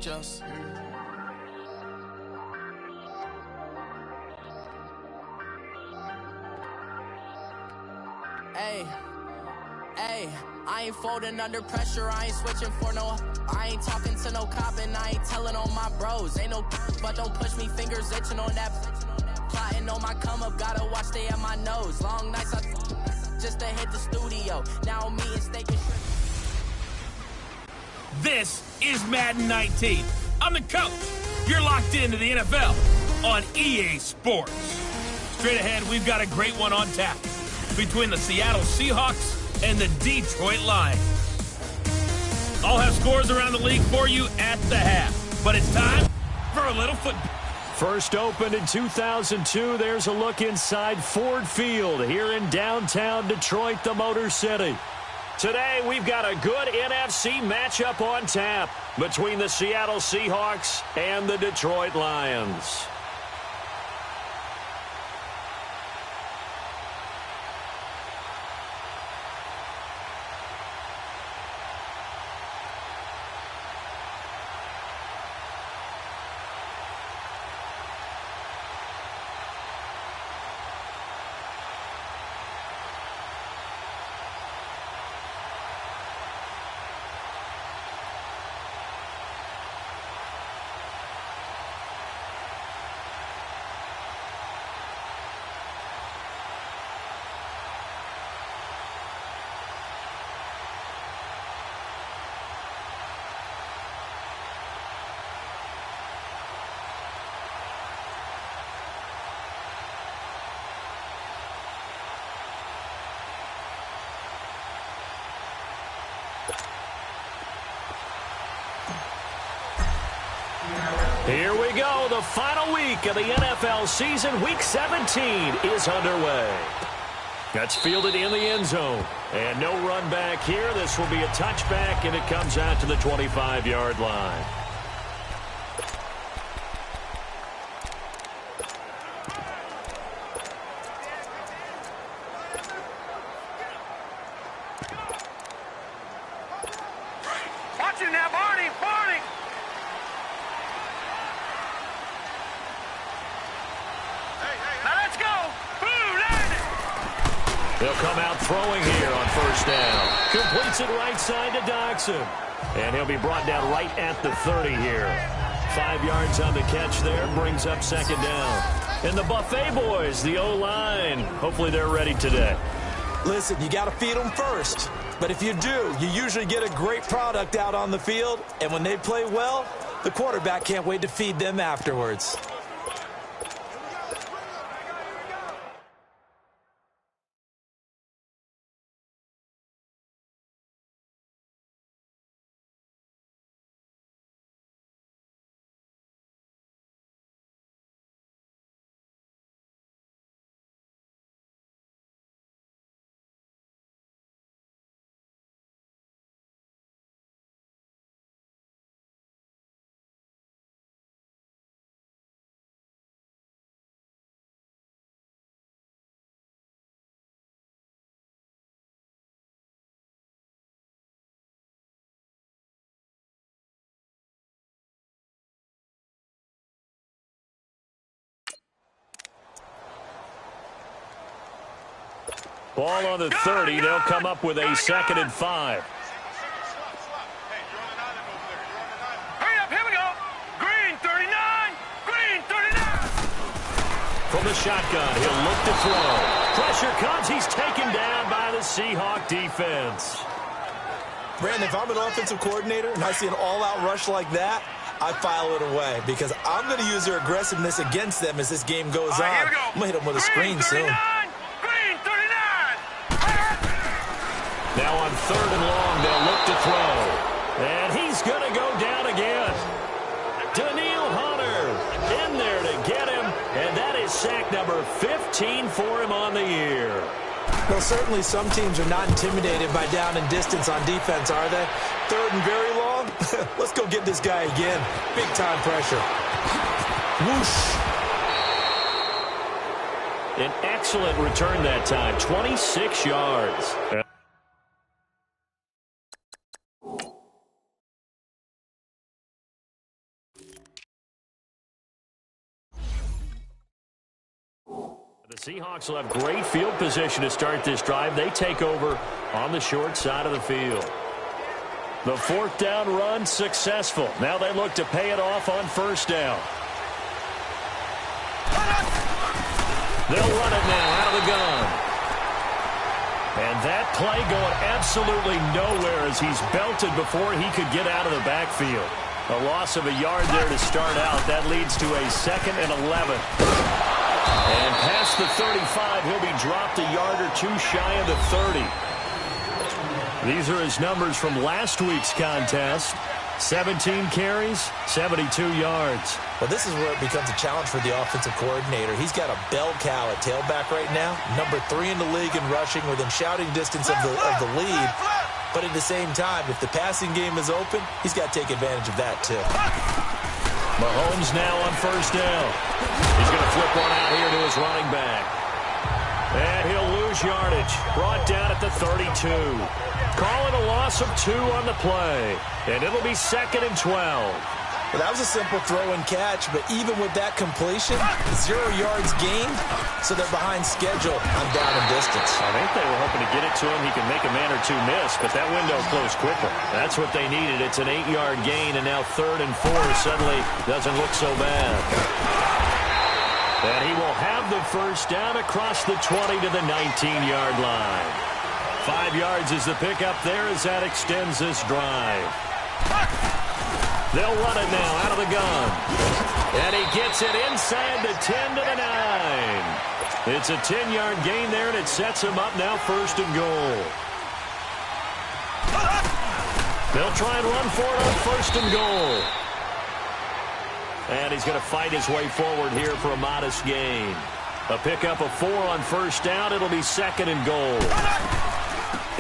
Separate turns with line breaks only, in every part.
else. Hey, I ain't folding under pressure, I ain't switching for no. I ain't talking to no cop and I ain't telling on my bros. Ain't no but don't push me, fingers itching on that. Plotting on my come up, gotta watch stay at my nose. Long nights I just to hit the studio. Now I'm eating steak and shrimp.
This is Madden 19. I'm the coach. You're locked into the NFL on EA Sports. Straight ahead, we've got a great one on tap between the Seattle Seahawks and the Detroit Lions. I'll have scores around the league for you at the half. But it's time for a little football.
First opened in 2002, there's a look inside Ford Field here in downtown Detroit, the Motor City. Today, we've got a good NFC matchup on tap between the Seattle Seahawks and the Detroit Lions. Here we go. The final week of the NFL season. Week 17 is underway. That's fielded in the end zone. And no run back here. This will be a touchback, and it comes out to the 25-yard line.
Watch him now, Barney!
They'll come out throwing here on first down. Completes it right side to Doxson. And he'll be brought down right at the 30 here. 5 yards on the catch there. Brings up second down. And the Buffet boys, the O-line. Hopefully they're ready today.
Listen, you got to feed them first. But if you do, you usually get a great product out on the field. And when they play well, the quarterback can't wait to feed them afterwards.
Ball on the 30. They'll come up with a 2nd and 5.
Hurry up, here we go. Green 39. Green 39.
From the shotgun, he'll look to throw. Pressure comes. He's taken down by the Seahawk defense.
Brandon, if I'm an offensive coordinator and I see an all-out rush like that, I file it away because I'm going to use their aggressiveness against them as this game goes on.
Here we go.
I'm going to hit them with a screen
39.
soon.
Green 39.
Now on 3rd and long, they'll look to throw. And he's going to go down again. Daniil Hunter in there to get him. And that is sack number 15 for him on the year.
Well, certainly some teams are not intimidated by down and distance on defense, are they? 3rd and very long? Let's go get this guy again. Big-time pressure. Whoosh.
An excellent return that time, 26 yards. Seahawks will have great field position to start this drive. They take over on the short side of the field. The fourth down run successful. Now they look to pay it off on first down. They'll run it now out of the gun. And that play going absolutely nowhere as he's belted before he could get out of the backfield. A loss of a yard there to start out. That leads to a 2nd and 11. And past the 35, he'll be dropped a yard or two shy of the 30. These are his numbers from last week's contest. 17 carries, 72 yards.
Well, this is where it becomes a challenge for the offensive coordinator. He's got a bell cow at tailback right now, number 3 in the league in rushing, within shouting distance of the lead. But at the same time, if the passing game is open, he's got to take advantage of that too.
Mahomes now on first down. He's going to flip one out here to his running back. And he'll lose yardage. Brought down at the 32. Calling a loss of 2 on the play. And it'll be 2nd and 12.
Well, that was a simple throw and catch, but even with that completion, 0 yards gained, so they're behind schedule on down and distance.
I think they were hoping to get it to him. He could make a man or two miss, but that window closed quickly. That's what they needed. It's an 8-yard gain, and now 3rd and 4 suddenly doesn't look so bad. And he will have the first down across the 20 to the 19-yard line. 5 yards is the pickup there as that extends this drive. They'll run it now out of the gun. And he gets it inside the 10 to the 9. It's a 10-yard gain there, and it sets him up now 1st and goal. They'll try and run for it on 1st and goal. And he's going to fight his way forward here for a modest gain. A pickup of 4 on first down. It'll be 2nd and goal.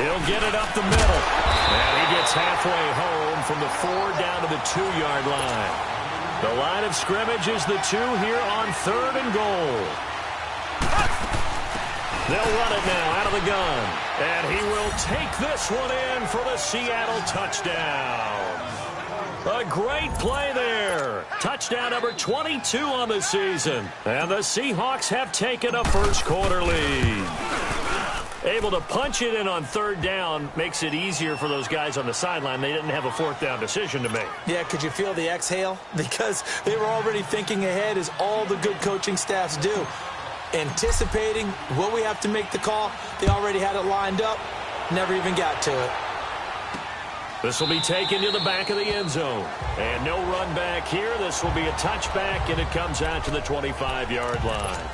He'll get it up the middle. And he gets halfway home from the 4 down to the 2-yard line. The line of scrimmage is the 2 here on 3rd and goal. They'll run it now out of the gun. And he will take this one in for the Seattle touchdown. A great play there. Touchdown number 22 on the season. And the Seahawks have taken a first-quarter lead. Able to punch it in on 3rd down makes it easier for those guys on the sideline. They didn't have a 4th down decision to make.
Yeah, could you feel the exhale? Because they were already thinking ahead, as all the good coaching staffs do. Anticipating, will we have to make the call? They already had it lined up. Never even got to it.
This will be taken to the back of the end zone. And no run back here. This will be a touchback, and it comes out to the 25-yard line.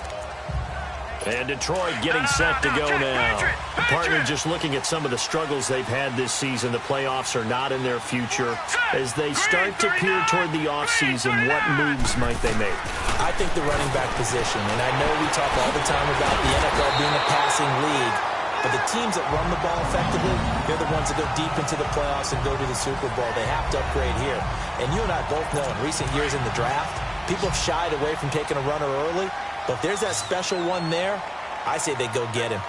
And Detroit getting set to go now. Partner, just looking at some of the struggles they've had this season. The playoffs are not in their future. As they start to peer toward the offseason, what moves might they make?
I think the running back position, and I know we talk all the time about the NFL being a passing league, but the teams that run the ball effectively, they're the ones that go deep into the playoffs and go to the Super Bowl. They have to upgrade here. And you and I both know in recent years in the draft, people have shied away from taking a runner early. But if there's that special one there, I say they go get him.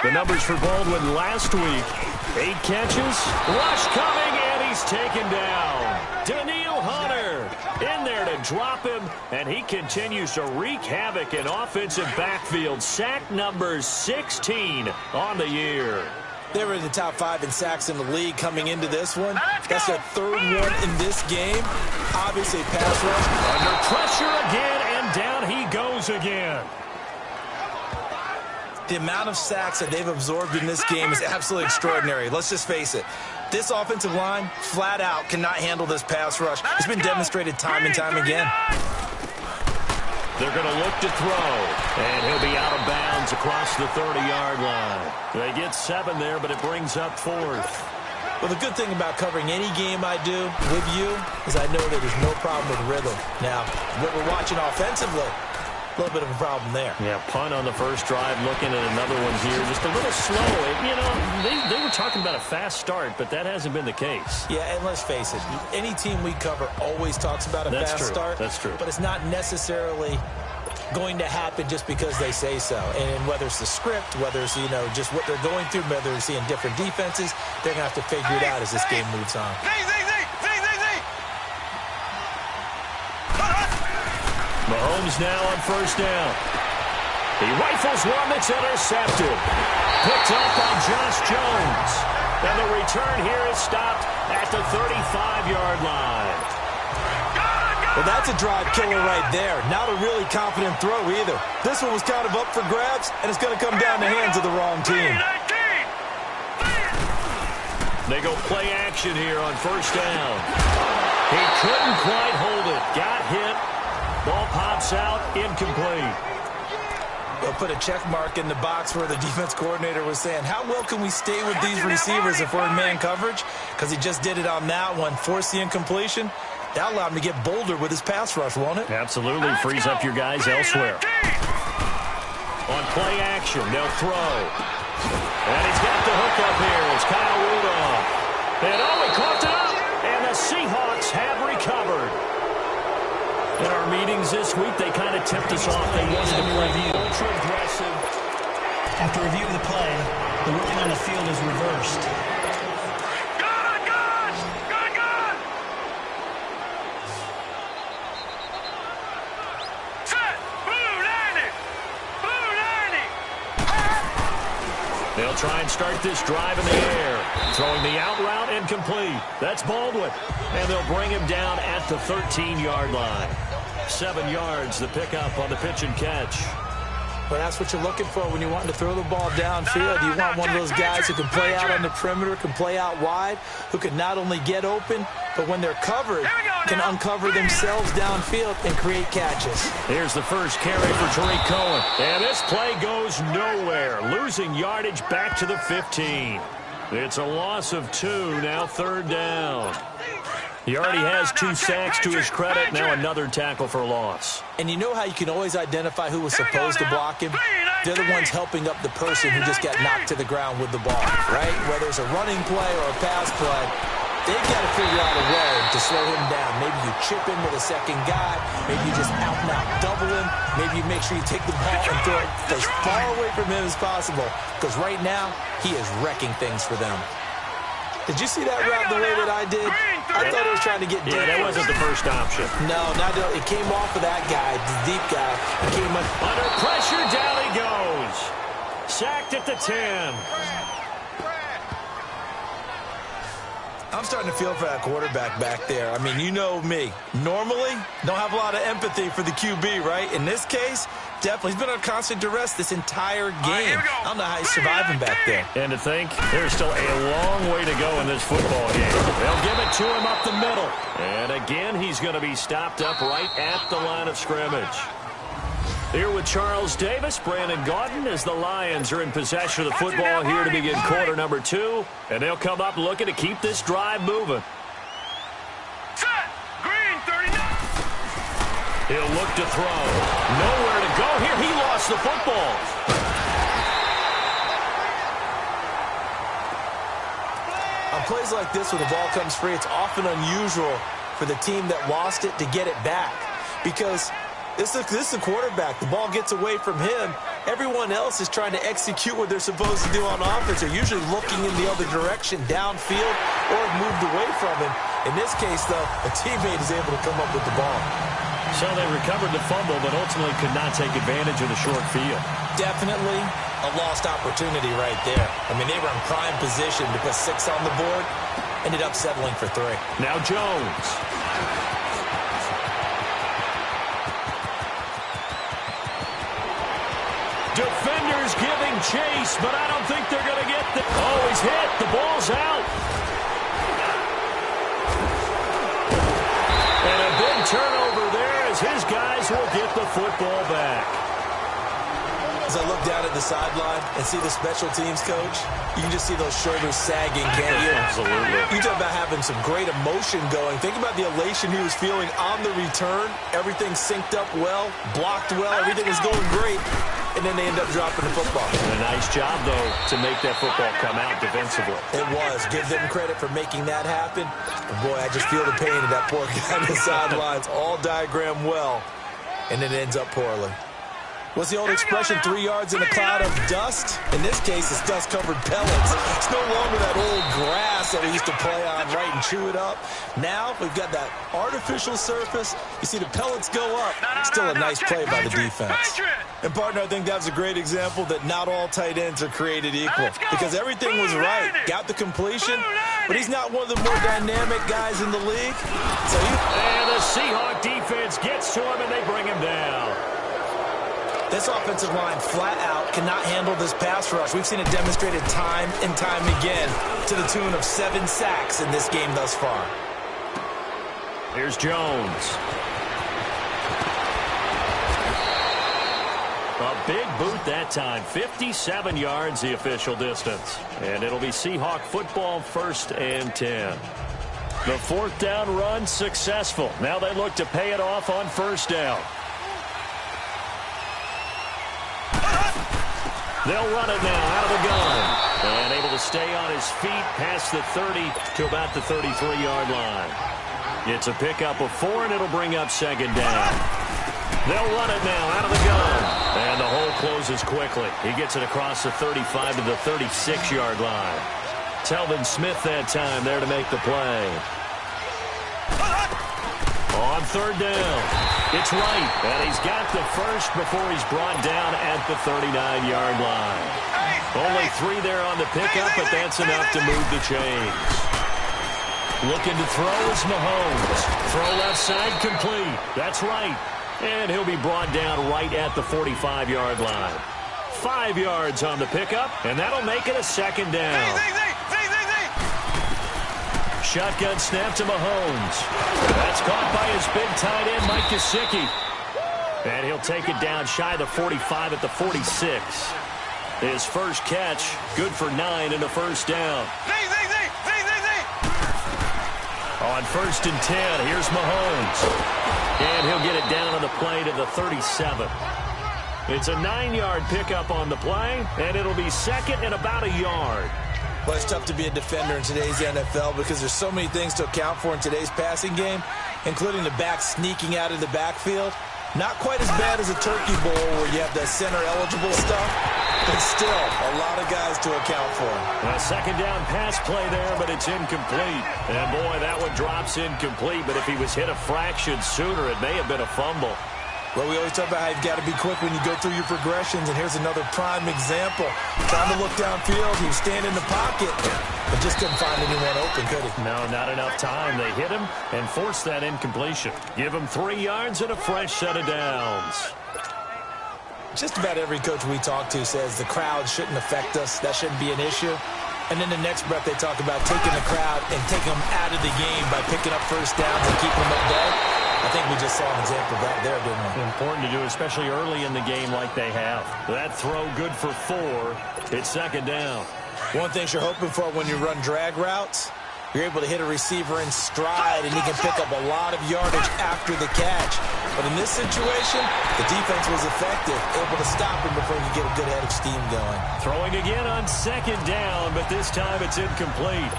The numbers for Baldwin last week: 8 catches, rush coming, and he's taken down. Danielle Hunter in there to drop him, and he continues to wreak havoc in offensive backfield. Sack number 16 on the year.
They were in the top 5 in sacks in the league coming into this one. That's their 3rd one in this game. Obviously, pass rush.
Under pressure again, and down he goes again.
The amount of sacks that they've absorbed in this game is absolutely extraordinary. Let's just face it. This offensive line, flat out, cannot handle this pass rush. It's been demonstrated time and time again.
They're going to look to throw, and he'll be out of bounds across the 30-yard line. They get 7 there, but it brings up 4th.
Well, the good thing about covering any game I do with you is I know that there's no problem with rhythm. Now, what we're watching offensively, a little bit of a problem there.
Yeah, punt on the first drive, looking at another one here. Just a little slow. You know, they were talking about a fast start, but that hasn't been the case.
Yeah, and let's face it, any team we cover always talks about a fast start.
That's true.
But it's not necessarily going to happen just because they say so. And whether it's the script, whether it's, you know, just what they're going through, whether they're seeing different defenses, they're going to have to figure it out as this game moves on.
Mahomes now on first down. He rifles one that's intercepted. Picked up by Josh Jones. And the return here is stopped at the 35-yard line.
Well, that's a drive killer right there. Not a really confident throw either. This one was kind of up for grabs, and it's going to come down the hands of the wrong team.
They go play action here on first down. He couldn't quite hold it. Got hit. Ball pops out. Incomplete.
They'll put a check mark in the box where the defense coordinator was saying, how well can we stay with these receivers if we're in man coverage? Because he just did it on that one, forced the incompletion. That allowed him to get bolder with his pass rush, won't it?
Absolutely. Frees up your guys elsewhere. On play action, they'll throw. And he's got the hook up here. It's Kyle Rudolph. And he caught it up. And the Seahawks have recovered. In our meetings this week, they kind of tipped us off. They wanted to play ultra aggressive.
After review of the play, the ruling on the field is reversed.
They'll try and start this drive in the air. Throwing the out route incomplete. That's Baldwin. And they'll bring him down at the 13-yard line. 7 yards, the pickup on the pitch and catch.
Well, that's what you're looking for when you want to throw the ball downfield. You want one of those guys who can play out on the perimeter, can play out wide, who can not only get open, but when they're covered, can uncover themselves downfield and create catches.
Here's the first carry for Tariq Cohen. And this play goes nowhere. Losing yardage back to the 15. It's a loss of 2, now third down. He already has 2 sacks to his credit. Now another tackle for loss.
And you know how you can always identify who was supposed to block him? They're the ones helping up the person who just got knocked to the ground with the ball, right? Whether it's a running play or a pass play, they've got to figure out a way to slow him down. Maybe you chip him with a second guy. Maybe you just out-and-out double him. Maybe you make sure you take the ball and throw it as far away from him as possible. Because right now, he is wrecking things for them. Did you see that route the way that I did? I thought it was trying to get deep.
Yeah, that wasn't the first option.
No, it came off of that guy, the deep guy. He came
under pressure, down he goes. Sacked at the 10.
I'm starting to feel for that quarterback back there. I mean, you know me. Normally, don't have a lot of empathy for the QB, right? In this case, definitely. He's been on constant duress this entire game. I don't know how he's surviving back there.
And to think, there's still a long way to go in this football game. They'll give it to him up the middle. And again, he's going to be stopped up right at the line of scrimmage. Here with Charles Davis, Brandon Gaudin, as the Lions are in possession of the football here to begin quarter number 2. And they'll come up looking to keep this drive moving.
Set! Green 39!
He'll look to throw. Nowhere to go here. He lost the football.
On plays like this where the ball comes free, it's often unusual for the team that lost it to get it back. Because this is a quarterback. The ball gets away from him. Everyone else is trying to execute what they're supposed to do on offense. They're usually looking in the other direction, downfield, or moved away from him. In this case, though, a teammate is able to come up with the ball.
So they recovered the fumble, but ultimately could not take advantage of the short field.
Definitely a lost opportunity right there. I mean, they were in prime position to put 6 on the board, ended up settling for 3.
Now Jones. Defenders giving chase, but I don't think they're going to get the... Oh, he's hit. The ball's out. And a big turnover there as his guys will get the football back.
As I look down at the sideline and see the special teams coach, you can just see those shoulders sagging, can't you?
Absolutely.
You talk about having some great emotion going. Think about the elation he was feeling on the return. Everything synced up well, blocked well, everything was going great. And then they end up dropping the football.
And a nice job, though, to make that football come out defensively.
It was. Give them credit for making that happen. But boy, I just feel the pain of that poor guy on the sidelines. All diagrammed well, and it ends up poorly. What's the old expression, 3 yards in a cloud of dust? In this case, it's dust-covered pellets. It's no longer that old grass that we used to play on, right, and chew it up. Now we've got that artificial surface. You see the pellets go up. Still a nice play by the defense. And, partner, I think that's a great example that not all tight ends are created equal. Because everything was right. Got the completion, but he's not one of the more dynamic guys in the league. So
and the Seahawk defense gets to him, and they bring him down.
This offensive line flat out cannot handle this pass rush. We've seen it demonstrated time and time again to the tune of 7 sacks in this game thus far.
Here's Jones. A big boot that time. 57 yards the official distance. And it'll be Seahawk football, 1st and 10. The 4th down run successful. Now they look to pay it off on 1st down. They'll run it now out of the gun. And able to stay on his feet past the 30 to about the 33-yard line. It's a pickup of 4, and it'll bring up 2nd down. They'll run it now out of the gun. And the hole closes quickly. He gets it across the 35 to the 36-yard line. Telvin Smith that time there to make the play. On 3rd down, it's Wright, and he's got the first before he's brought down at the 39-yard line. Only 3 there on the pickup, but that's enough to move the chains. Looking to throw is Mahomes. Throw left side complete. That's right. And he'll be brought down right at the 45-yard line. 5 yards on the pickup, and that'll make it a 2nd down. Shotgun snap to Mahomes. That's caught by his big tight end, Mike Gesicki. And he'll take it down shy of the 45 at the 46. His first catch, good for 9 and a 1st down. On 1st and 10, here's Mahomes. And he'll get it down on the play to the 37. It's a 9-yard pickup on the play, and it'll be 2nd and about a yard.
Well, it's tough to be a defender in today's NFL because there's so many things to account for in today's passing game, including the back sneaking out of the backfield. Not quite as bad as a turkey bowl where you have the center-eligible stuff, but still a lot of guys to account for.
A 2nd down pass play there, but it's incomplete. And, boy, that one drops incomplete, but if he was hit a fraction sooner, it may have been a fumble.
Well, we always talk about how you've got to be quick when you go through your progressions, and here's another prime example. Trying to look downfield, he was standing in the pocket, but just couldn't find anyone open, could he?
No, not enough time. They hit him and forced that incompletion. Give him 3 yards and a fresh set of downs.
Just about every coach we talk to says the crowd shouldn't affect us. That shouldn't be an issue. And then the next breath they talk about taking the crowd and taking them out of the game by picking up 1st downs and keeping them at bay. I think we just saw an example of that there, didn't we?
Important to do, especially early in the game like they have. That throw good for 4. It's 2nd down.
One thing you're hoping for when you run drag routes, you're able to hit a receiver in stride, and he can pick up a lot of yardage after the catch. But in this situation, the defense was effective, able to stop him before he could get a good head of steam going.
Throwing again on 2nd down, but this time it's incomplete.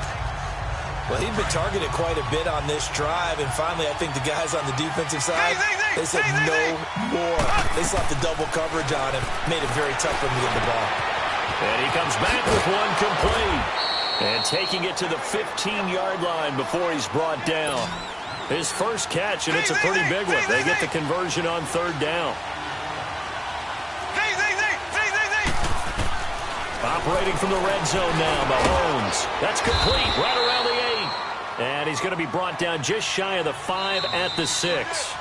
Well, he'd been targeted quite a bit on this drive, and finally I think the guys on the defensive side, they said no more. They slapped the double coverage on him, made it very tough for him to get the ball.
And he comes back with one complete. And taking it to the 15-yard line before he's brought down. His first catch, and it's a pretty big one. They get the conversion on 3rd down. Operating from the red zone now, Mahomes. That's complete, right around the 8. And he's going to be brought down just shy of the 5 at the 6.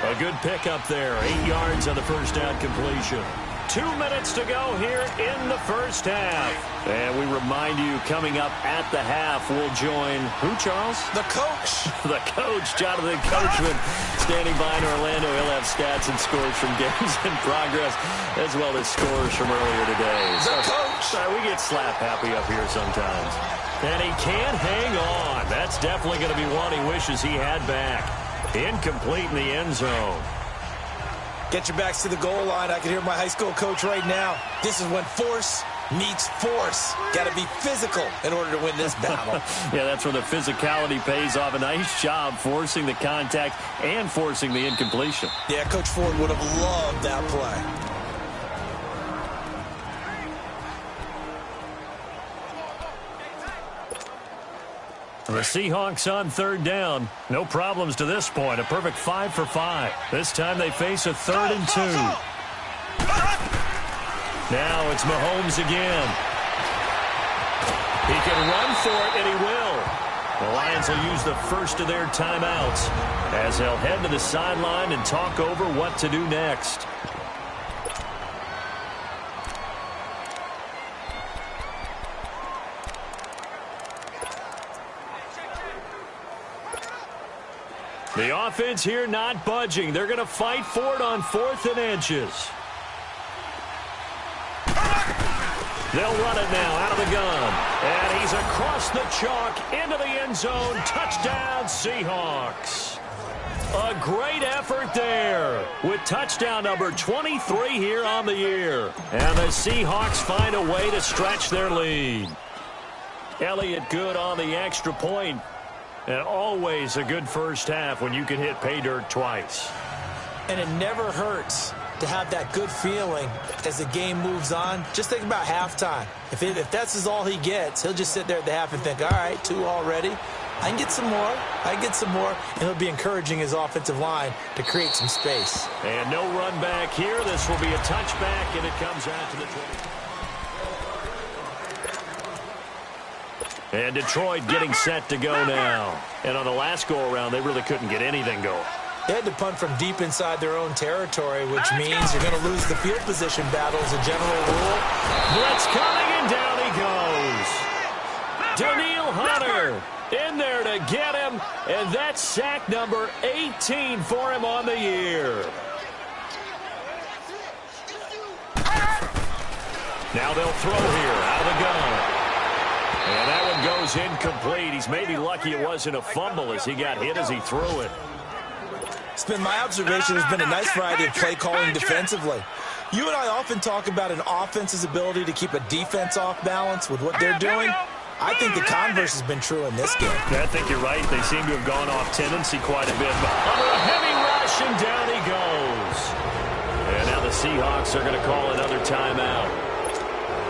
A good pickup there, 8 yards on the 1st down completion. 2 minutes to go here in the 1st half. And we remind you, coming up at the half, we'll join who, Charles?
The coach.
The coach, Jonathan Coachman, standing by in Orlando. He'll have stats and scores from games in progress, as well as scores from earlier today.
The coach.
Sorry, we get slap happy up here sometimes. And he can't hang on. That's definitely going to be one he wishes he had back. Incomplete in the end zone.
Get your backs to the goal line. I can hear my high school coach right now. This is when force meets force. Got to be physical in order to win this battle.
Yeah, that's where the physicality pays off. A nice job forcing the contact and forcing the incompletion.
Yeah, Coach Ford would have loved that play.
The Seahawks on third down. No problems to this point. A perfect 5 for 5. This time they face a 3rd and 2. Now it's Mahomes again. He can run for it, and he will. The Lions will use the first of their timeouts as they'll head to the sideline and talk over what to do next. The offense here not budging. They're going to fight for it on 4th and inches. They'll run it now out of the gun. And he's across the chalk into the end zone. Touchdown, Seahawks. A great effort there with touchdown number 23 here on the year. And the Seahawks find a way to stretch their lead. Elliott good on the extra point. And always a good first half when you can hit pay dirt twice.
And it never hurts to have that good feeling as the game moves on. Just think about halftime. If that's all he gets, he'll just sit there at the half and think, all right, 2 already. I can get some more. I can get some more. And he'll be encouraging his offensive line to create some space.
And no run back here. This will be a touchback, and it comes out to the 20. And Detroit getting set to go now. And on the last go-around, they really couldn't get anything going.
They had to punt from deep inside their own territory, which means you're going to lose the field position battle as a general rule.
Blitz coming, and down he goes. Daniil Hunter in there to get him, and that's sack number 18 for him on the year. Now they'll throw here out of the gun. And that one goes incomplete. He's maybe lucky it wasn't a fumble as he got hit as he threw it.
It's been my observation there's been a nice variety of play calling defensively. You and I often talk about an offense's ability to keep a defense off balance with what they're doing. I think the converse has been true in this game.
I think you're right. They seem to have gone off tendency quite a bit. But under a heavy rush, and down he goes. And now the Seahawks are going to call another timeout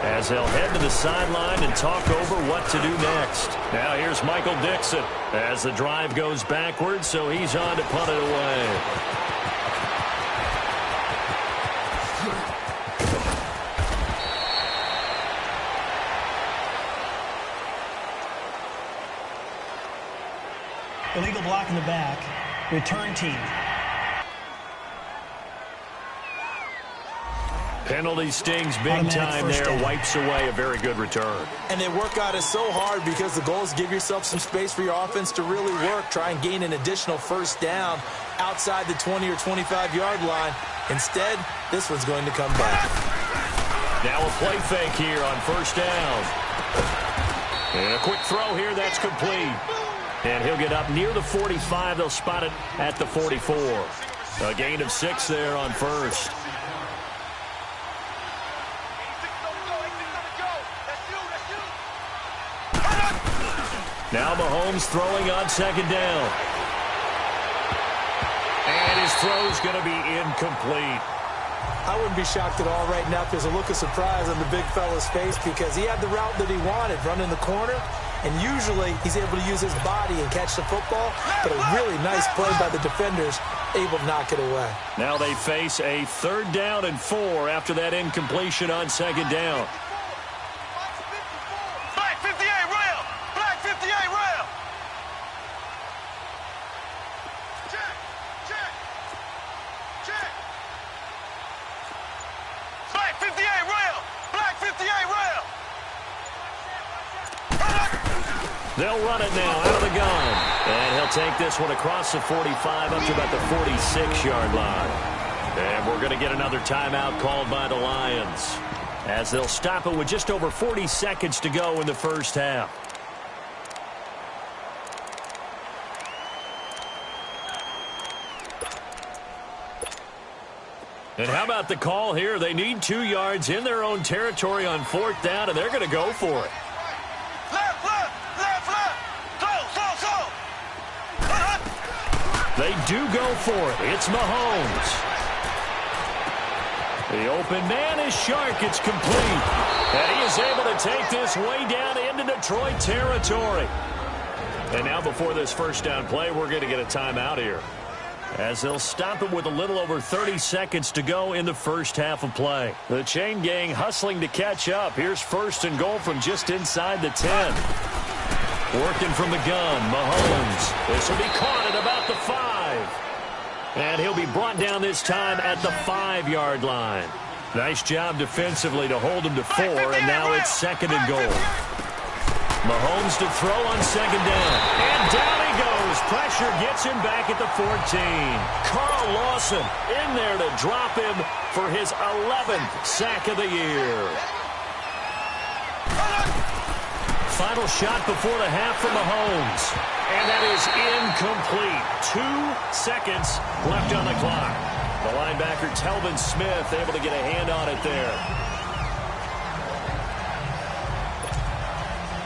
as they'll head to the sideline and talk over what to do next. Now here's Michael Dixon as the drive goes backwards, so he's on to punt it away.
Illegal block in the back. Return team.
Penalty stings big time there, wipes away a very good return.
And they work out it so hard because the goal is give yourself some space for your offense to really work. Try and gain an additional first down outside the 20 or 25-yard line. Instead, this one's going to come back.
Now a play fake here on first down. And a quick throw here, that's complete. And he'll get up near the 45. They'll spot it at the 44. A gain of 6 there on first. Now Mahomes throwing on second down. And his throw's going to be incomplete.
I wouldn't be shocked at all right now if there's a look of surprise on the big fella's face because he had the route that he wanted, running the corner, and usually he's able to use his body and catch the football, but a really nice play by the defenders, able to knock it away.
Now they face a 3rd down and 4 after that incompletion on second down.
Black 58 rail! Black 58 rail! Check! Check! Check! Black 58 rail! Black 58 rail!
They'll run it now out of the gun. And he'll take this one across the 45 up to about the 46-yard line. And we're going to get another timeout called by the Lions as they'll stop it with just over 40 seconds to go in the first half. And how about the call here? They need 2 yards in their own territory on 4th down, and they're going to go for it. They do go for it. It's Mahomes. The open man is Shark. It's complete. And he is able to take this way down into Detroit territory. And now before this first down play, we're going to get a timeout here, as they'll stop it with a little over 30 seconds to go in the first half of play. The chain gang hustling to catch up. Here's first and goal from just inside the 10. Working from the gun, Mahomes. This will be caught at about the 5. And he'll be brought down this time at the 5-yard line. Nice job defensively to hold him to 4, and now it's second and goal. Mahomes to throw on second down. And down he goes. Pressure gets him back at the 14. Carl Lawson in there to drop him for his 11th sack of the year. Final shot before the half from Mahomes. And that is incomplete. 2 seconds left on the clock. The linebacker, Telvin Smith, able to get a hand on it there.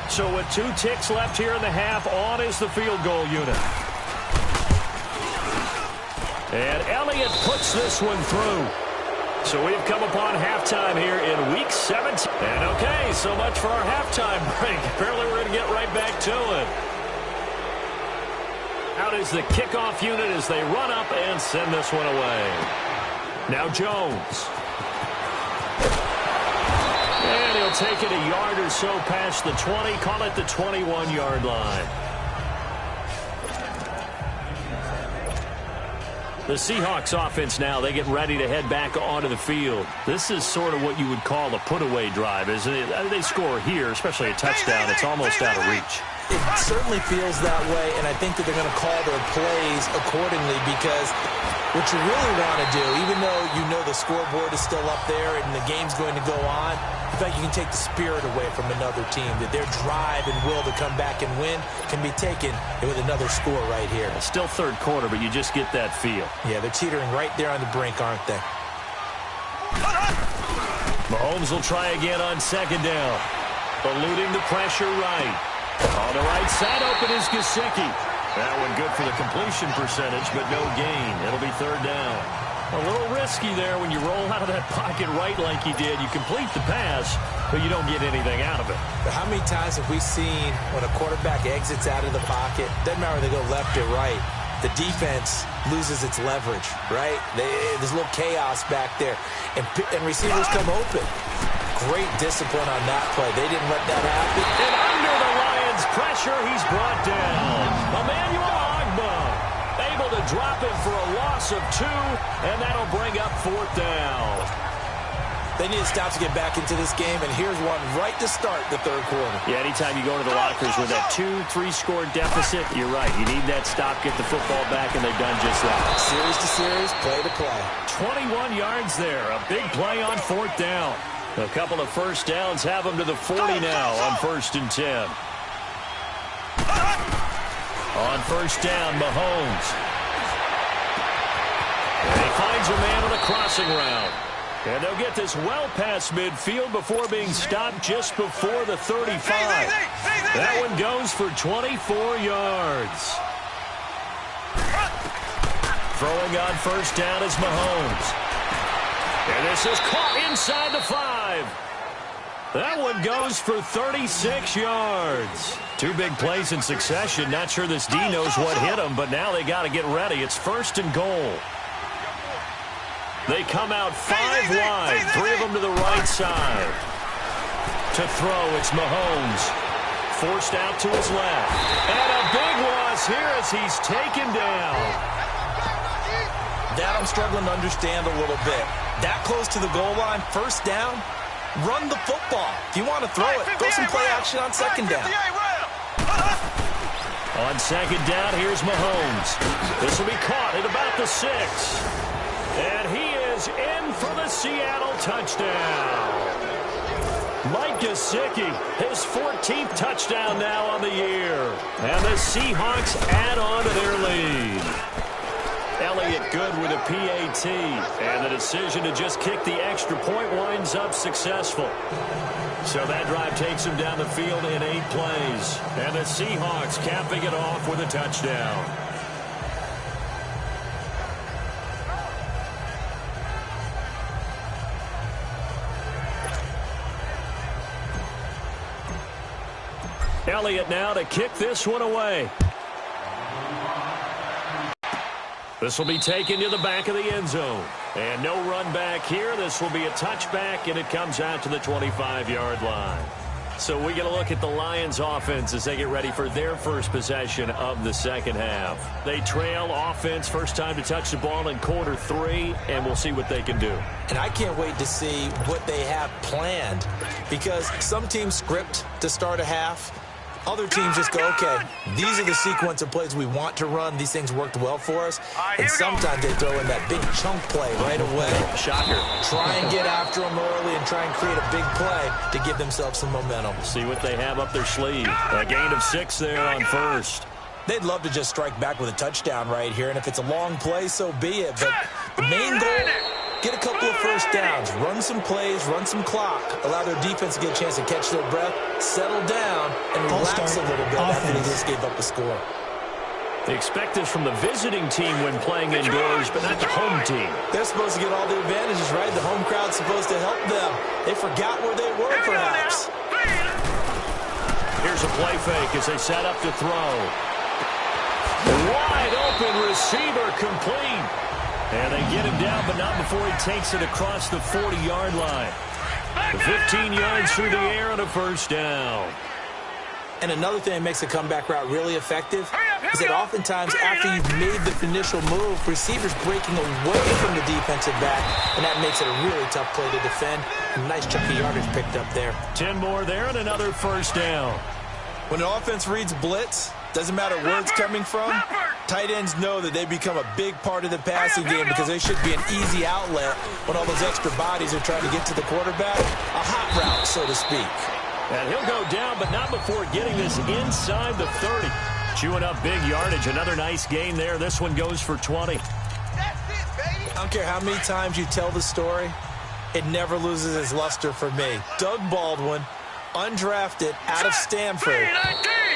So with 2 ticks left here in the half, on is the field goal unit. And Elliott puts this one through. So we've come upon halftime here in Week 17. And okay, so much for our halftime break. Apparently we're going to get right back to it. Out is the kickoff unit as they run up and send this one away. Now Jones. And he'll take it a yard or so past the 20, call it the 21-yard line. The Seahawks offense now, they get ready to head back onto the field. This is sort of what you would call a put-away drive, isn't it? I mean, they score here, especially a touchdown. It's almost out of reach.
It certainly feels that way, and I think that they're going to call their plays accordingly, because what you really want to do, even though you know the scoreboard is still up there and the game's going to go on, in fact, you can take the spirit away from another team, that their drive and will to come back and win can be taken with another score right here.
It's still third quarter, but you just get that feel.
Yeah, they're teetering right there on the brink, aren't they?
Mahomes will try again on second down. Eluding the pressure right. On the right side, open is Gesicki. That one good for the completion percentage, but no gain. It'll be third down. A little risky there when you roll out of that pocket right like you did. You complete the pass, but you don't get anything out of it.
But how many times have we seen when a quarterback exits out of the pocket, doesn't matter whether they go left or right, the defense loses its leverage, right? There's a little chaos back there, and receivers come open. Great discipline on that play. They didn't let that happen.
And under the Lions' pressure, he's brought down. Emmanuel Ogbah able to drop him for a loss of 2, and that'll bring up fourth down.
They need to stop to get back into this game, and here's one right to start the third quarter.
Yeah, anytime you go into the lockers with that 2-3 score deficit, you're right. You need that stop, get the football back, and they've done just that.
Series to series, play to play.
21 yards there. A big play on fourth down. A couple of first downs have them to the 40 now on 1st and 10. On first down, Mahomes. And he finds a man on a crossing route. And they'll get this well past midfield before being stopped just before the 35. That one goes for 24 yards. Throwing on first down is Mahomes. And this is caught inside the 5. That one goes for 36 yards. 2 big plays in succession. Not sure this D knows what hit him, but now they got to get ready. It's first and goal. They come out 5 wide, 3 of them to the right side. To throw, it's Mahomes. Forced out to his left. And a big loss here as he's taken down.
That I'm struggling to understand a little bit. That close to the goal line, first down, run the football. If you want to throw it, throw some play action on second down.
On second down, here's Mahomes. This will be caught at about the 6. And he is in for the Seattle touchdown. Mike Gesicki, his 14th touchdown now on the year. And the Seahawks add on to their lead. Elliott good with a PAT. And the decision to just kick the extra point winds up successful. So that drive takes him down the field in 8 plays. And the Seahawks capping it off with a touchdown. Elliott now to kick this one away. This will be taken to the back of the end zone. And no run back here. This will be a touchback, and it comes out to the 25-yard line. So we get a look at the Lions offense as they get ready for their first possession of the second half. They trail offense, first time to touch the ball in quarter 3, and we'll see what they can do.
And I can't wait to see what they have planned, because some teams script to start a half. Other teams just go, okay, these are the sequence of plays we want to run. These things worked well for us. And sometimes they throw in that big chunk play right away.
Shocker.
Try and get after them early and try and create a big play to give themselves some momentum.
See what they have up their sleeve. A gain of 6 there on first.
They'd love to just strike back with a touchdown right here. And if it's a long play, so be it. But the main goal, get a couple of first downs, run some plays, run some clock, allow their defense to get a chance to catch their breath, settle down, and relax a little bit after they just gave up the score.
They expect this from the visiting team when playing indoors, but not the home team.
They're supposed to get all the advantages, right? The home crowd's supposed to help them. They forgot where they were, perhaps.
Here's a play fake as they set up to throw. Wide open receiver complete. And they get him down, but not before he takes it across the 40-yard line. 15 yards through the air on a first down.
And another thing that makes a comeback route really effective is that oftentimes after you've made the initial move, receivers breaking away from the defensive back, and that makes it a really tough play to defend. A nice chunk of yardage picked up there.
10 more there and another first down.
When an offense reads blitz, doesn't matter where it's coming from, tight ends know that they become a big part of the passing game because they should be an easy outlet when all those extra bodies are trying to get to the quarterback. A hot route, so to speak.
And he'll go down, but not before getting this inside the 30. Chewing up big yardage. Another nice gain there. This one goes for 20.
I don't care how many times you tell the story, it never loses its luster for me. Doug Baldwin, undrafted out of Stanford,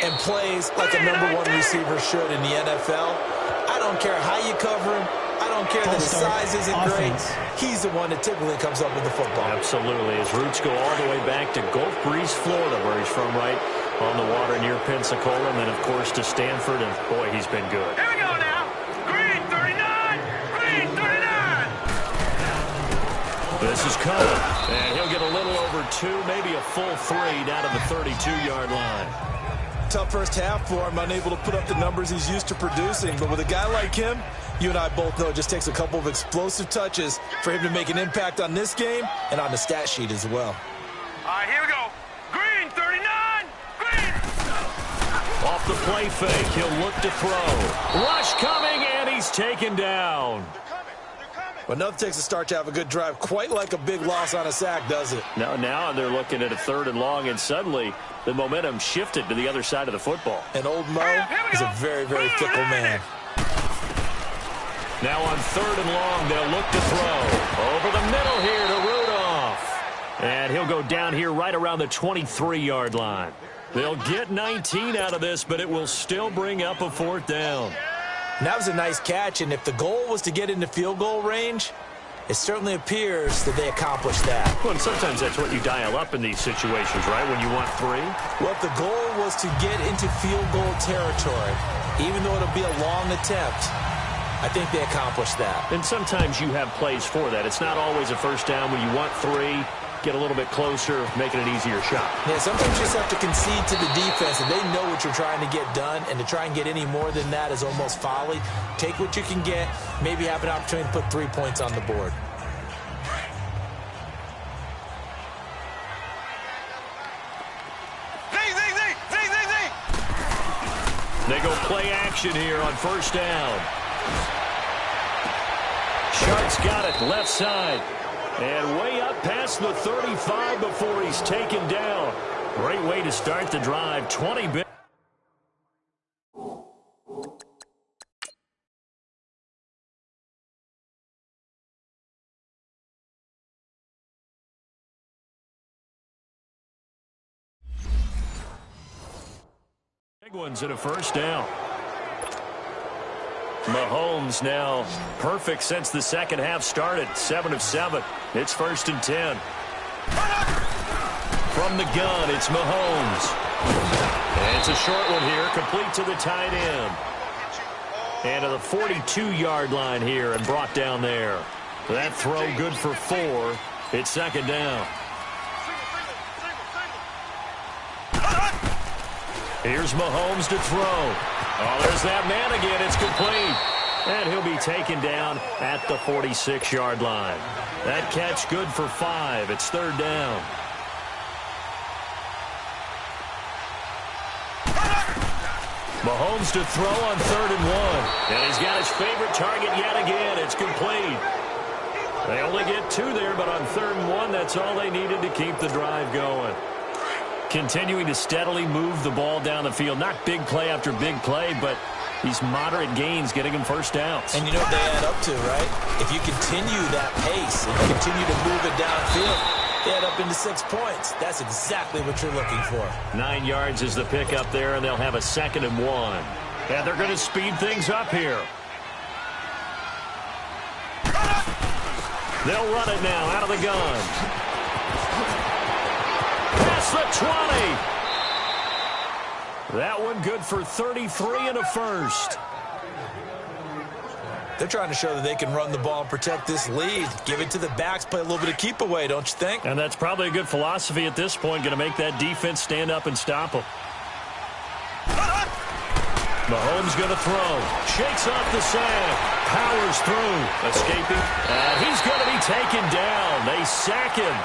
and plays like a #1 receiver should in the NFL. I don't care how you cover him. I don't care that his size isn't great. He's the one that typically comes up with the football.
Absolutely. His roots go all the way back to Gulf Breeze, Florida, where he's from, right on the water near Pensacola, and then, of course, to Stanford, and, boy, he's been good.
Here we go now. Green 39. Green 39.
This is coming, and he'll get a little over 2, maybe a full 3 down to the 32-yard line.
Tough first half for him, unable to put up the numbers he's used to producing. But with a guy like him, you and I both know it just takes a couple of explosive touches for him to make an impact on this game and on the stat sheet as well.
All right, here we go. Green 39. Green.
Off the play fake, he'll look to throw. Rush coming, and he's taken down.
But nothing takes a start to have a good drive, quite like a big loss on a sack, does it?
Now they're looking at a 3rd and long, and suddenly the momentum shifted to the other side of the football.
And old Mo is a very, very fickle man.
Now on 3rd and long, they'll look to throw. Over the middle here to Rudolph. And he'll go down here right around the 23-yard line. They'll get 19 out of this, but it will still bring up a 4th down.
And that was a nice catch, and if the goal was to get into field goal range, it certainly appears that they accomplished that.
Well, and sometimes that's what you dial up in these situations, right, when you want 3?
Well, if the goal was to get into field goal territory, even though it'll be a long attempt, I think they accomplished that.
And sometimes you have plays for that. It's not always a first down when you want 3. Get a little bit closer, making an easier shot.
Yeah, sometimes you just have to concede to the defense, and they know what you're trying to get done, and to try and get any more than that is almost folly. Take what you can get, maybe have an opportunity to put 3 points on the board.
They go play action here on first down. Shark's got it left side. And way up past the 35 before he's taken down. Great way to start the drive. 20 big. Big ones in a first down. Mahomes now perfect since the second half started. 7 of 7. It's 1st and 10. From the gun, it's Mahomes. And it's a short one here, complete to the tight end. And to the 42-yard line here and brought down there. That throw good for 4. It's second down. Here's Mahomes to throw. Oh, there's that man again. It's complete. And he'll be taken down at the 46-yard line. That catch good for 5. It's third down. Mahomes to throw on 3rd and 1. And he's got his favorite target yet again. It's complete. They only get 2 there, but on 3rd and 1, that's all they needed to keep the drive going. Continuing to steadily move the ball down the field. Not big play after big play, but these moderate gains getting them first downs.
And you know what they add up to, right? If you continue that pace and you continue to move it downfield, they add up into 6 points. That's exactly what you're looking for.
9 yards is the pickup there, and they'll have a 2nd and 1. And they're going to speed things up here. They'll run it now out of the gun. Past the 20. That one good for 33 and a first.
They're trying to show that they can run the ball and protect this lead. Give it to the backs, play a little bit of keep away, don't you think?
And that's probably a good philosophy at this point, going to make that defense stand up and stop them. Mahomes going to throw. Shakes off the sack. Powers through. Escaping. And he's going to be taken down. They sack him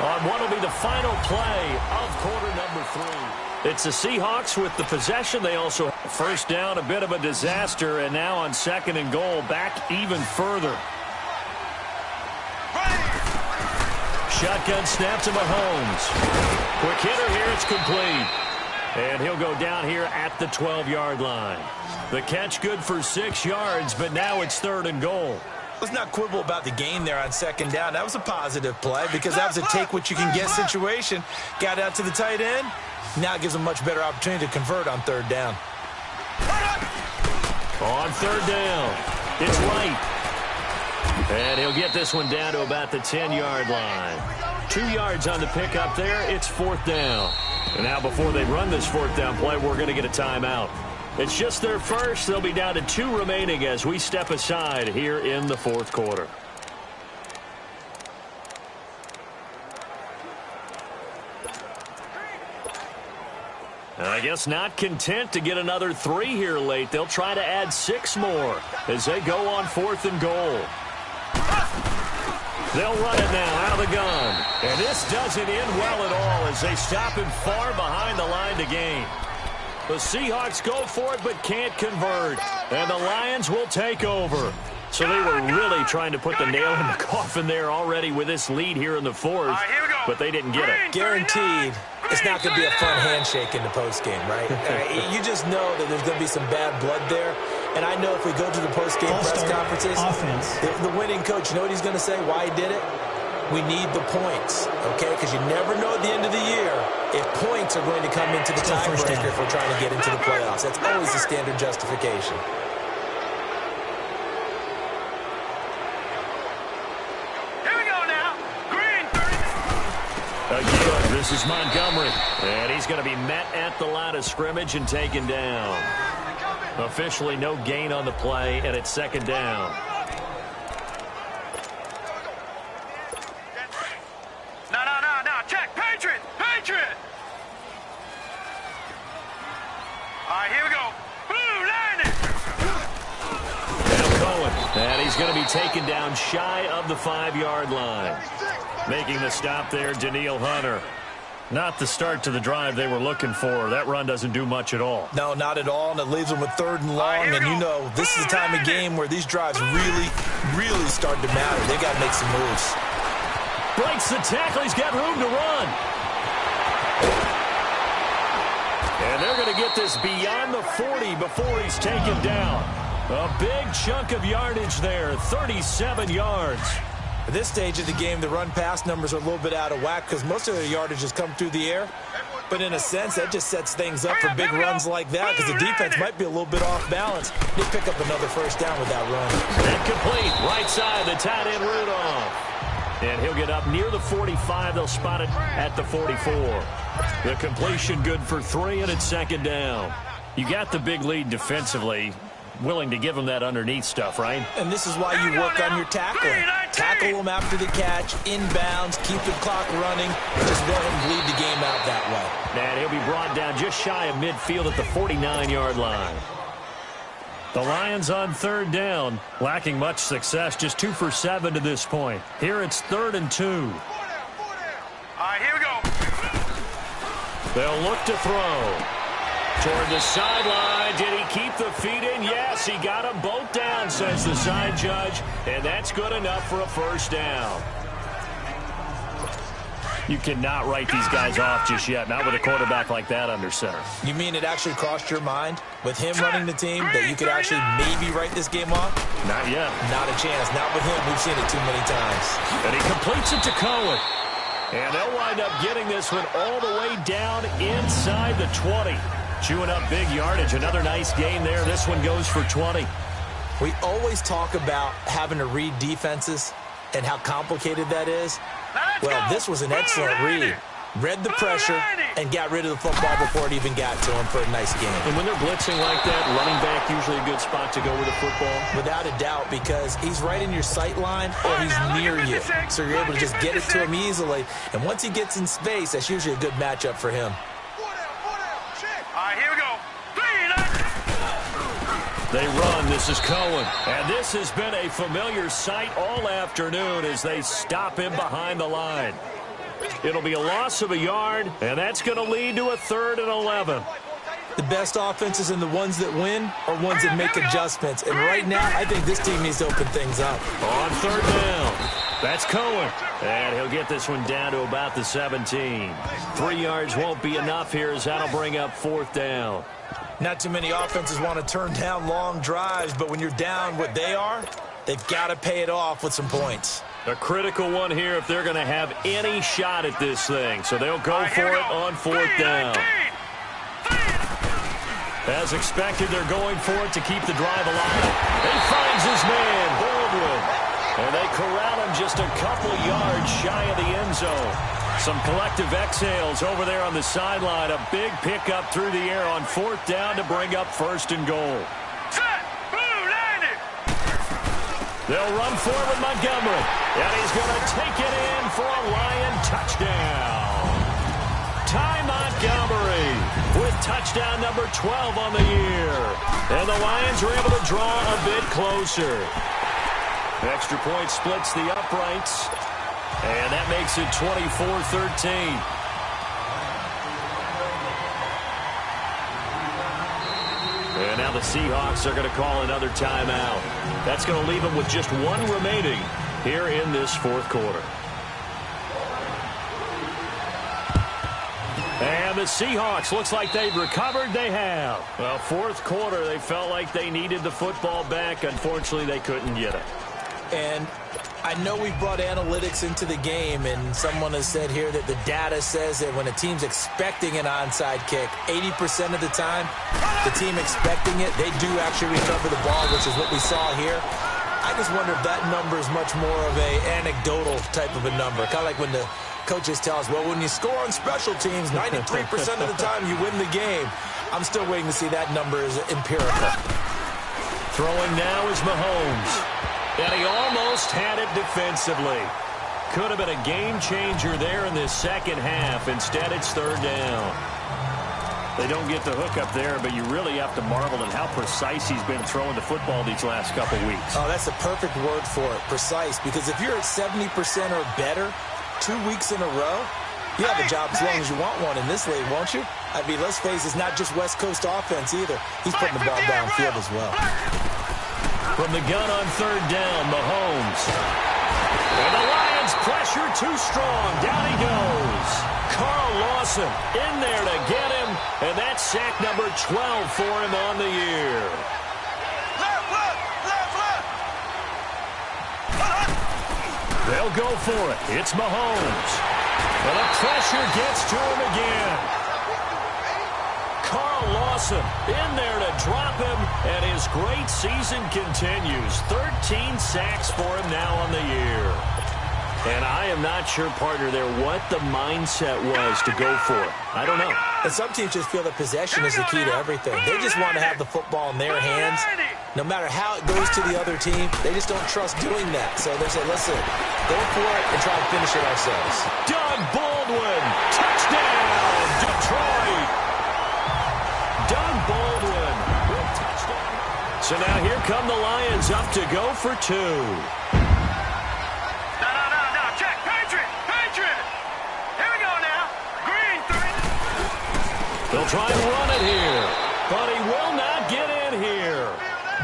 on what will be the final play of quarter number 3. It's the Seahawks with the possession. They also first down, a bit of a disaster, and now on 2nd and goal, back even further. Shotgun snap to Mahomes. Quick hitter here, it's complete. And he'll go down here at the 12-yard line. The catch good for 6 yards, but now it's 3rd and goal.
Let's not quibble about the gain there on 2nd down. That was a positive play because that was a take-what-you-can-get situation. Got out to the tight end. Now it gives them a much better opportunity to convert on 3rd down.
On 3rd down, it's Light. And he'll get this one down to about the 10-yard line. 2 yards on the pickup there. It's 4th down. And now before they run this 4th down play, we're going to get a timeout. It's just their first. They'll be down to 2 remaining as we step aside here in the 4th quarter. I guess not content to get another 3 here late. They'll try to add 6 more as they go on 4th and goal. They'll run it now out of the gun. And this doesn't end well at all as they stop him far behind the line to gain. The Seahawks go for it but can't convert. And the Lions will take over. So they were really trying to put the nail in the coffin there already with this lead here in the 4th. But they didn't get it.
Guaranteed. It's not going to be a fun handshake in the postgame, right? You just know that there's going to be some bad blood there. And I know if we go to the postgame press conferences, the winning coach, you know what he's going to say, why he did it? We need the points, okay? Because you never know at the end of the year if points are going to come into the tiebreaker if we're trying to get into the playoffs. That's always the standard justification.
Again, this is Montgomery, and he's going to be met at the line of scrimmage and taken down. Officially no gain on the play, and it's 2nd down.
No, check, Patriot! All right, here we go. Blue line it!
Now Cohen, and he's going to be taken down shy of the 5-yard line. Making the stop there, Danielle Hunter. Not the start to the drive they were looking for. That run doesn't do much at all.
No, not at all, and it leaves them with 3rd and long. And you know, this is the time of game where these drives really start to matter. They got to make some moves.
Breaks the tackle. He's got room to run. And they're going to get this beyond the 40 before he's taken down. A big chunk of yardage there, 37 yards.
At this stage of the game, the run-pass numbers are a little bit out of whack because most of their yardage has come through the air. But in a sense, that just sets things up for big runs like that because the defense might be a little bit off balance. They pick up another 1st down with that run.
Incomplete. Right side, the tight end Rudolph. And he'll get up near the 45. They'll spot it at the 44. The completion good for 3, and it's second down. You got the big lead defensively. Willing to give him that underneath stuff, right?
And this is why you work on your tackling. Tackle them after the catch, inbounds, keep the clock running. Just let him bleed the game out that way.
And he'll be brought down just shy of midfield at the 49-yard line. The Lions on third down, lacking much success, just 2 for 7 to this point. Here it's 3rd and 2.
All right, here we go.
They'll look to throw. Toward the sideline. Did he keep the feet in? Yes, he got them both down, says the side judge, and that's good enough for a first down. You cannot write these guys off just yet, not with a quarterback like that under center.
You mean it actually crossed your mind with him running the team that you could actually maybe write this game off?
Not yet.
Not a chance. Not with him. We've seen it too many times.
And he completes it to Cohen. And they'll wind up getting this one all the way down inside the 20. Chewing up big yardage. Another nice gain there. This one goes for 20.
We always talk about having to read defenses and how complicated that is. Well, this was an excellent read. Read the pressure and got rid of the football before it even got to him for a nice game.
And when they're blitzing like that, running back usually a good spot to go with the football?
Without a doubt, because he's right in your sight line or he's near you. So you're able to just get it to him easily. And once he gets in space, that's usually a good matchup for him.
All right, here we go. 3,
They run. This is Cohen. And this has been a familiar sight all afternoon as they stop him behind the line. It'll be a loss of a yard, and that's going to lead to a 3rd and 11.
The best offenses and the ones that win are ones that make adjustments. And right now, I think this team needs to open things up.
On 3rd down. That's Cohen. And he'll get this one down to about the 17. 3 yards won't be enough here as that'll bring up 4th down.
Not too many offenses want to turn down long drives, but when you're down what they are, they've got to pay it off with some points.
A critical one here if they're going to have any shot at this thing. So they'll go for it on 4th down. As expected, they're going for it to keep the drive alive. He finds his man, Baldwin. And they corral him just a couple yards shy of the end zone. Some collective exhales over there on the sideline. A big pickup through the air on 4th down to bring up 1st and goal. They'll run forward with Montgomery. And he's going to take it in for a Lion touchdown. Ty Montgomery with touchdown number 12 on the year. And the Lions are able to draw a bit closer. Extra point splits the uprights. And that makes it 24-13. And now the Seahawks are going to call another timeout. That's going to leave them with just 1 remaining here in this 4th quarter. And the Seahawks, looks like they've recovered. They have. Well, 4th quarter, they felt like they needed the football back. Unfortunately, they couldn't get it.
And I know we brought analytics into the game, and someone has said here that the data says that when a team's expecting an onside kick, 80% of the time, the team expecting it, they do actually recover the ball, which is what we saw here. I just wonder if that number is much more of a anecdotal type of a number. Kind of like when the coaches tell us, well, when you score on special teams, 93% of the time you win the game. I'm still waiting to see that number is empirical.
Throwing now is Mahomes. And he almost had it defensively. Could have been a game changer there in this second half. Instead, it's 3rd down. They don't get the hook up there, but you really have to marvel at how precise he's been throwing the football these last couple weeks.
Oh, that's the perfect word for it, precise. Because if you're at 70% or better 2 weeks in a row, you have a job as long as you want one in this league, won't you? I mean, let's face it, it's not just West Coast offense either. He's putting the ball downfield as well.
From the gun on 3rd down, Mahomes. And the Lions pressure too strong. Down he goes. Carl Lawson in there to get him. And that's sack number 12 for him on the year. They'll go for it. It's Mahomes. And the pressure gets to him again. Carl Lawson in there to drop him, and his great season continues. 13 sacks for him now on the year. And I am not sure, partner, there what the mindset was to go for it. I don't know.
And some teams just feel that possession is the key to everything. They just want to have the football in their hands. No matter how it goes to the other team, they just don't trust doing that. So they say, listen, go for it and try to finish it ourselves.
Doug Baldwin, touchdown, Detroit. Doug Baldwin with touchdown. So now here come the Lions up to go for two. They'll try and run it here, but he will not get in here.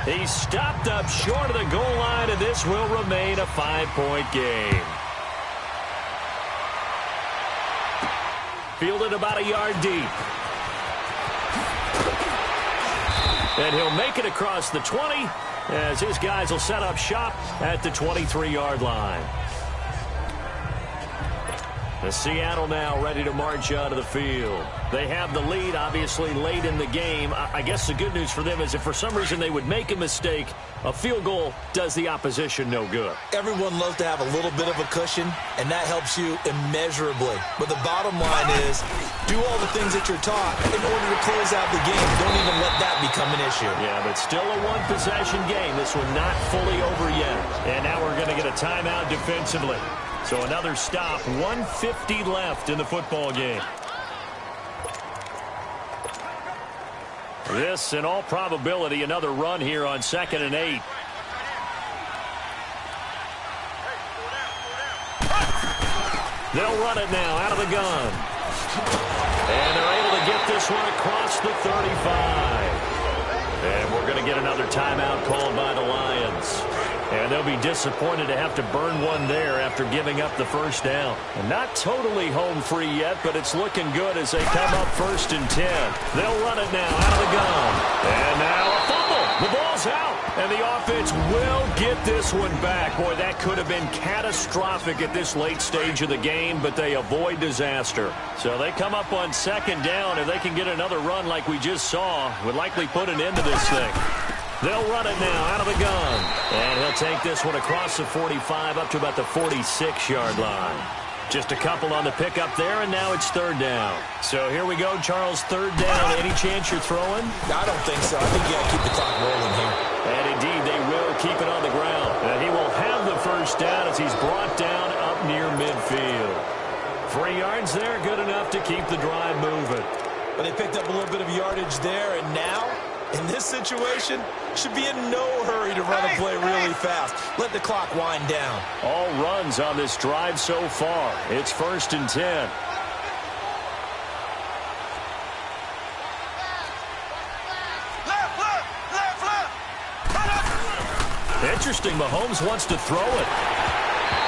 He stopped up short of the goal line, and this will remain a 5-point game. Fielded about a yard deep. And he'll make it across the 20 as his guys will set up shop at the 23-yard line. The Seattle now ready to march out of the field. They have the lead, obviously, late in the game. I guess the good news for them is if for some reason they would make a mistake, a field goal does the opposition no good.
Everyone loves to have a little bit of a cushion, and that helps you immeasurably. But the bottom line is, do all the things that you're taught in order to close out the game. Don't even let that become an issue.
Yeah, but still a one-possession game. This one not fully over yet. And now we're going to get a timeout defensively. So another stop, 1:50 left in the football game. This, in all probability, another run here on 2nd and 8. They'll run it now out of the gun. And they're able to get this one across the 35. And we're going to get another timeout called by the Lions. And they'll be disappointed to have to burn one there after giving up the first down. And not totally home free yet, but it's looking good as they come up 1st and 10. They'll run it now out of the gun. And now a fumble. The ball's out. And the offense will get this one back. Boy, that could have been catastrophic at this late stage of the game, but they avoid disaster. So they come up on 2nd down. If they can get another run like we just saw, would likely put an end to this thing. They'll run it now out of the gun. And he'll take this one across the 45 up to about the 46-yard line. Just a couple on the pickup there, and now it's 3rd down. So here we go, Charles, 3rd down. Any chance you're throwing?
I don't think so. I think you got to keep the clock rolling here.
And indeed, they will keep it on the ground. And he will have the first down as he's brought down up near midfield. 3 yards there, good enough to keep the drive moving.
But they picked up a little bit of yardage there, and now, in this situation, should be in no hurry to run a play really fast. Let the clock wind down.
All runs on this drive so far. It's 1st and 10. Interesting, Mahomes wants to throw it.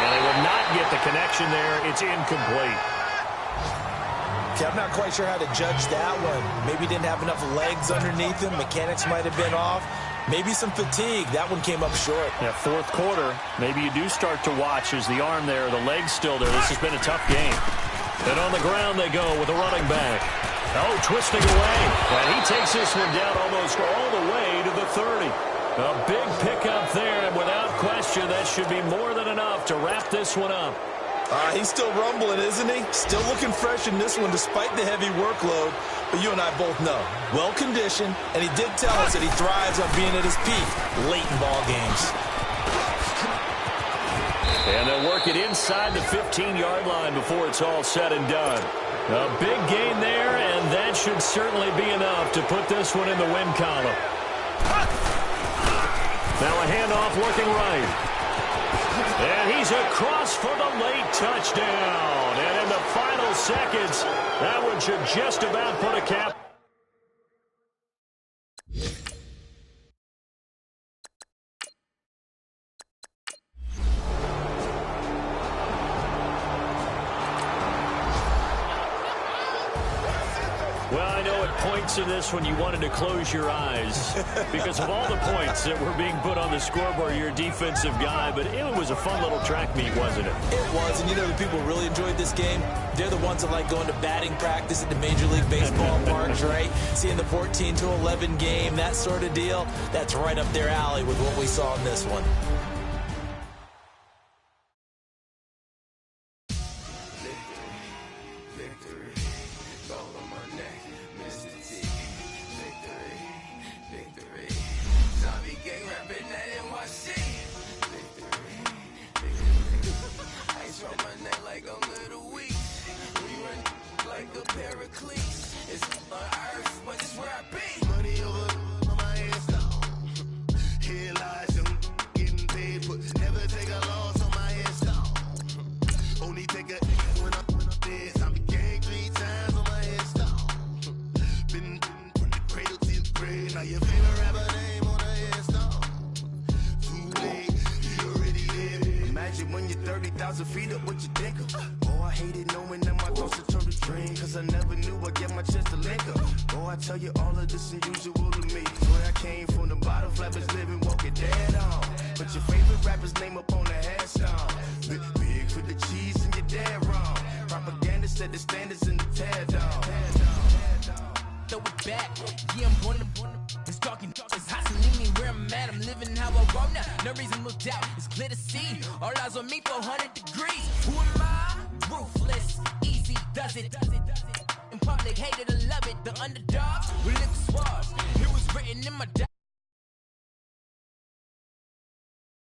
And they will not get the connection there. It's incomplete.
Okay, I'm not quite sure how to judge that one. Maybe didn't have enough legs underneath him. Mechanics might have been off. Maybe some fatigue. That one came up short.
Yeah, 4th quarter. Maybe you do start to watch as the arm there, the leg's still there. This has been a tough game. And on the ground they go with a running back. Oh, twisting away. And he takes this one down almost all the way to the 30. A big pickup there, and without question, that should be more than enough to wrap this one up.
He's still rumbling, isn't he? Still looking fresh in this one despite the heavy workload. But you and I both know, well-conditioned, and he did tell us that he thrives on being at his peak late in ball games.
And they'll work it inside the 15-yard line before it's all said and done. A big gain there, and that should certainly be enough to put this one in the win column. Now a handoff looking right. And he's across for the late touchdown. And in the final seconds, that one should just about put a cap. Well, I know at points in this one you wanted to close your eyes because of all the points that were being put on the scoreboard. You're a defensive guy, but it was a fun little track meet, wasn't it?
It was, and you know the people who really enjoyed this game? They're the ones that like going to batting practice at the Major League Baseball parks, right? Seeing the 14-11 game, that sort of deal. That's right up their alley with what we saw in this one.
30,000 feet up, what you think of? Oh, I hated knowing that my thoughts would turn to dream, cause I never knew I'd get my chance to link up. Oh, I tell you all of this unusual to me. Swear I came from the bottom, flappers living, walking dead on. Put your favorite rapper's name up on the headstone. Big for the cheese and you're dead wrong. Propaganda set the standards in the tear down.
Throw it back, yeah, I'm born to it's talking, it's hot, so leave me where I'm at. I'm living how I roll now. No reason to look out, it's clear to see. All eyes on me, 400 degrees. Who am I? Ruthless, easy, does it. In public, hated or love it. The underdog, we live swars. It was written in my